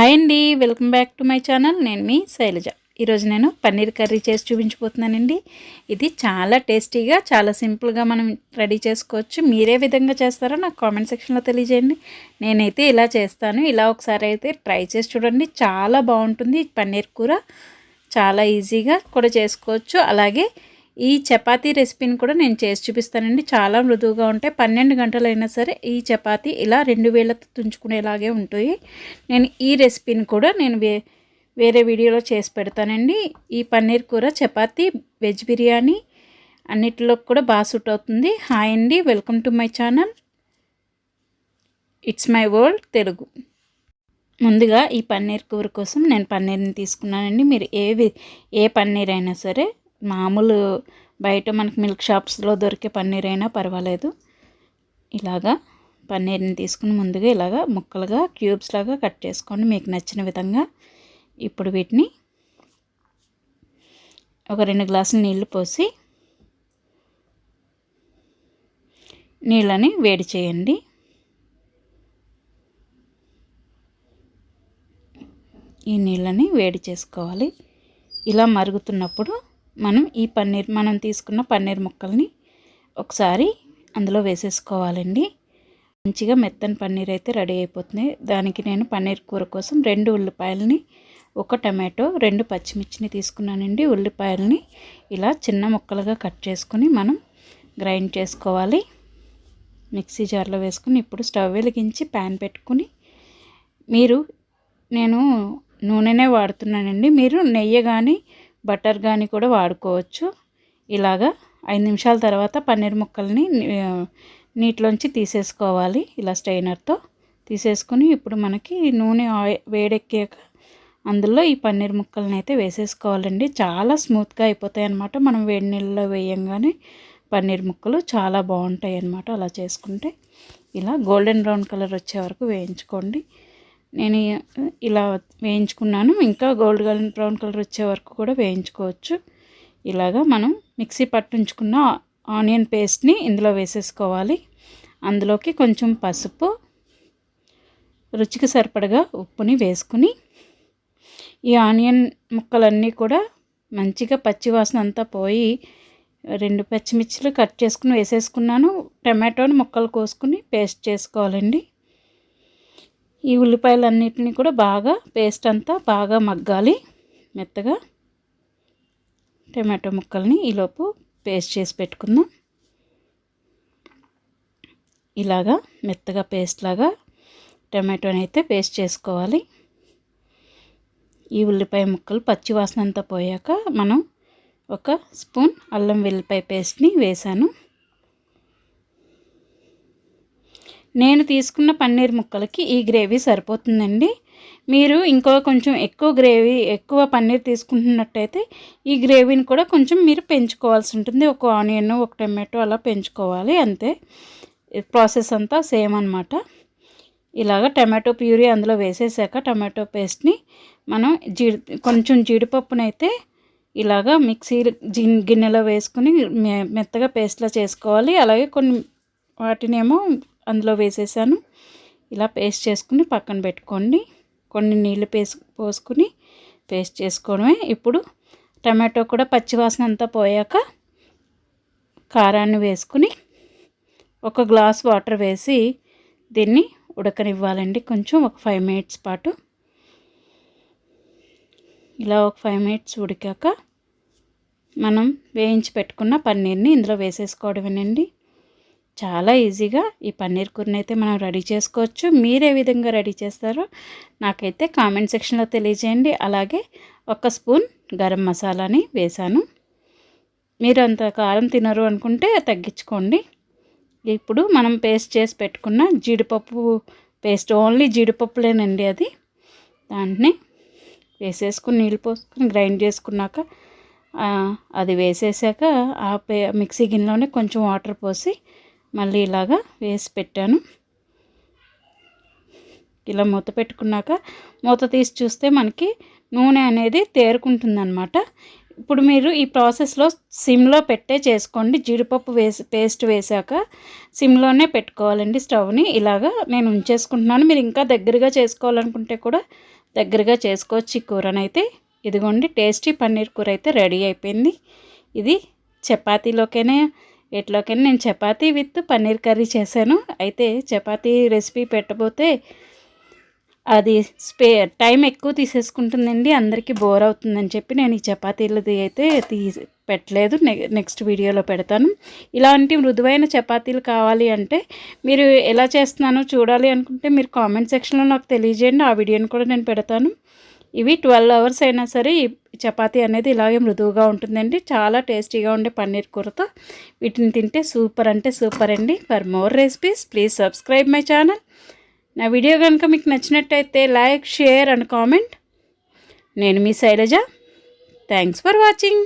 Hi అండి, welcome back to my channel. నేను మీ శైలజ. ఈరోజు నేను పన్నీర్ కర్రీ చేసి చూపించబోతున్నానండి. ఇది చాలా టేస్టీగా, చాలా సింపుల్గా మనం రెడీ చేసుకోవచ్చు. మీరే విధంగా చేస్తారో నాకు కామెంట్ సెక్షన్లో తెలియజేయండి. నేనైతే ఇలా చేస్తాను. ఇలా ఒకసారి అయితే ట్రై చేసి చూడండి. చాలా బాగుంటుంది. పన్నీర్ కూర చాలా ఈజీగా కూడా చేసుకోవచ్చు. అలాగే ఈ చపాతీ రెసిపీని కూడా నేను చేసి చూపిస్తానండి. చాలా మృదువుగా ఉంటాయి. 12 గంటలైనా సరే ఈ చపాతీ ఇలా 2 వేళ్ళతో తుంచుకునేలాగే ఉంటాయి. నేను ఈ రెసిపీని కూడా నేను వేరే వీడియోలో చేసి పెడతానండి. ఈ పన్నీర్ కూర చపాతీ, వెజ్ బిర్యానీ అన్నిటిలో కూడా బాగా సూట్ అవుతుంది. హాయ్ అండి, welcome to my channel. It's my world Telugu. ముందుగా ఈ పన్నీర్ కూర కోసం నేను పన్నీర్ని తీసుకున్నానండి. మీరు ఏ పన్నీర్ అయినా సరే, మామూలు బయట మనకు మిల్క్ షాప్స్లో దొరికే పన్నీర్ అయినా పర్వాలేదు. ఇలాగా పన్నీర్ని తీసుకుని ముందుగా ఇలాగా ముక్కలుగా క్యూబ్స్ లాగా కట్ చేసుకోండి మీకు నచ్చిన విధంగా. ఇప్పుడు వీటిని ఒక 2 గ్లాసుల నీళ్లు పోసి నీళ్ళని వేడి చేయండి. ఈ నీళ్ళని వేడి చేసుకోవాలి. ఇలా మరుగుతున్నప్పుడు మనం తీసుకున్న పన్నీర్ ముక్కల్ని ఒకసారి అందులో వేసేసుకోవాలండి. మంచిగా మెత్తని పన్నీర్ అయితే రెడీ అయిపోతుంది. దానికి నేను పన్నీర్ కూర కోసం 2 ఉల్లిపాయలని, 1 టమాటో, 2 పచ్చిమిర్చిని తీసుకున్నానండి. ఉల్లిపాయలని ఇలా చిన్న ముక్కలుగా కట్ చేసుకుని మనం గ్రైండ్ చేసుకోవాలి. మిక్సీ జార్లో వేసుకుని ఇప్పుడు స్టవ్ వెలిగించి ప్యాన్ పెట్టుకుని, నేను నూనెనే వాడుతున్నానండి. మీరు నెయ్యి కానీ బటర్ కానీ కూడా వాడుకోవచ్చు. ఇలాగా 5 నిమిషాల తర్వాత పన్నీర్ ముక్కల్ని నీటిలోంచి తీసేసుకోవాలి. ఇలా స్ట్రైనర్తో తీసేసుకుని ఇప్పుడు మనకి నూనె వేడెక్కాక అందులో ఈ పన్నీర్ ముక్కల్ని అయితే వేసేసుకోవాలండి. చాలా స్మూత్గా అయిపోతాయి అన్నమాట. మనం వేడి నీళ్ళలో వేయంగానే పన్నీర్ ముక్కలు చాలా బాగుంటాయి అన్నమాట. అలా చేసుకుంటే ఇలా గోల్డెన్ బ్రౌన్ కలర్ వచ్చే వరకు వేయించుకోండి. నేను ఇలా వేయించుకున్నాను. ఇంకా గోల్డెన్ బ్రౌన్ కలర్ వచ్చే వరకు కూడా వేయించుకోవచ్చు. ఇలాగా మనం మిక్సీ పట్టించుకున్న ఆనియన్ పేస్ట్ని ఇందులో వేసేసుకోవాలి. అందులోకి కొంచెం పసుపు, రుచికి సరిపడగా ఉప్పుని వేసుకుని ఈ ఆనియన్ ముక్కలన్నీ కూడా మంచిగా పచ్చివాసన అంతా పోయి 2 పచ్చిమిర్చిలు కట్ చేసుకుని వేసేసుకున్నాను. టమాటోని ముక్కలు కోసుకుని పేస్ట్ చేసుకోవాలండి. ఈ ఉల్లిపాయలన్నిటిని కూడా బాగా పేస్ట్ అంతా బాగా మగ్గాలి మెత్తగా. టమాటో ముక్కల్ని ఈలోపు పేస్ట్ చేసి పెట్టుకుందాం. ఇలాగా మెత్తగా పేస్ట్ లాగా టమాటోని అయితే పేస్ట్ చేసుకోవాలి. ఈ ఉల్లిపాయ ముక్కలు పచ్చి వాసన అంతా పోయాక మనం 1 స్పూన్ అల్లం వెల్లిపాయ పేస్ట్ని వేసాను. నేను తీసుకున్న పన్నీర్ ముక్కలకి ఈ గ్రేవీ సరిపోతుందండి. మీరు ఇంకో కొంచెం ఎక్కువ పన్నీర్ తీసుకుంటున్నట్టయితే ఈ గ్రేవీని కూడా కొంచెం మీరు పెంచుకోవాల్సి ఉంటుంది. 1 ఆనియన్, 1 టమాటో అలా పెంచుకోవాలి. అంతే, ప్రాసెస్ అంతా సేమ్ అన్నమాట. ఇలాగ టమాటో ప్యూరీ అందులో వేసేసాక టమాటో పేస్ట్ని మనం కొంచెం జీడిపప్పునైతే ఇలాగా మిక్సీ గిన్నెలో వేసుకుని మెత్తగా పేస్ట్లా చేసుకోవాలి. అలాగే కొన్ని వాటినేమో అందులో వేసేసాను. ఇలా పేస్ట్ చేసుకుని పక్కన పెట్టుకోండి. కొన్ని నీళ్ళు పోసుకుని పేస్ట్ చేసుకోవడమే. ఇప్పుడు టమాటో కూడా పచ్చివాసన అంతా పోయాక కారాన్ని వేసుకుని 1 గ్లాస్ వాటర్ వేసి దీన్ని ఉడకనివ్వాలండి. కొంచెం ఒక 5 మినిట్స్ పాటు. ఇలా ఒక 5 మినిట్స్ ఉడికాక మనం వేయించి పెట్టుకున్న పన్నీర్ని ఇందులో వేసేసుకోవడమేనండి. చాలా ఈజీగా ఈ పన్నీర్ కూరని అయితే మనం రెడీ చేసుకోవచ్చు. మీరు ఏ విధంగా రెడీ చేస్తారో నాకైతే కామెంట్ సెక్షన్లో తెలియజేయండి. అలాగే 1 స్పూన్ గరం మసాలాని వేసాను. మీరు అంత కారం తినరు అనుకుంటే తగ్గించుకోండి. ఇప్పుడు మనం పేస్ట్ చేసి పెట్టుకున్న జీడిపప్పు పేస్ట్, ఓన్లీ జీడిపప్పులేనండి అది. దాన్ని వేసేసుకుని నీళ్ళు పోసుకుని గ్రైండ్ చేసుకున్నాక అది వేసేసాక మిక్సీ గిన్నెలోనే కొంచెం వాటర్ పోసి మళ్ళీ ఇలాగా వేసి పెట్టాను. ఇలా మూత పెట్టుకున్నాక మూత తీసి చూస్తే మనకి నూనె అనేది తేరుకుంటుందన్నమాట. ఇప్పుడు మీరు ఈ ప్రాసెస్లో సిమ్లో పెట్టే చేసుకోండి. జీడిపప్పు పేస్ట్ వేసాక సిమ్లోనే పెట్టుకోవాలండి స్టవ్ని. ఇలాగా నేను ఉంచేసుకుంటున్నాను. మీరు ఇంకా దగ్గరగా చేసుకోవాలనుకుంటే కూడా దగ్గరగా చేసుకోవచ్చు ఈ కూరనైతే. ఇదిగోండి టేస్టీ పన్నీర్ కూర అయితే రెడీ అయిపోయింది. ఇది చపాతీలోకైనా ఎట్లోకైనా నేను చపాతీ విత్ పన్నీర్ కర్రీ చేశాను. అయితే చపాతీ రెసిపీ పెట్టబోతే అది టైం ఎక్కువ తీసేసుకుంటుందండి, అందరికీ బోర్ అవుతుందని చెప్పి నేను ఈ చపాతీలది అయితే పెట్టలేదు. నెక్స్ట్ వీడియోలో పెడతాను. ఇలాంటి మృదువైన చపాతీలు కావాలి అంటే మీరు ఎలా చేస్తున్నానో చూడాలి అనుకుంటే మీరు కామెంట్ సెక్షన్లో నాకు తెలియజేయండి. ఆ వీడియోని కూడా నేను పెడతాను. ఇవి 12 అవర్స్ అయినా సరే ఈ చపాతీ అనేది ఇలాగే మృదువుగా ఉంటుందండి. చాలా టేస్టీగా ఉండే పన్నీర్ కూరతో వీటిని తింటే సూపర్ అంటే సూపర్ అండి. For more recipes please subscribe my channel. నా వీడియో కనుక మీకు నచ్చినట్టయితే లైక్, షేర్ అండ్ కామెంట్. నేను మీ శైలజ. Thanks for watching.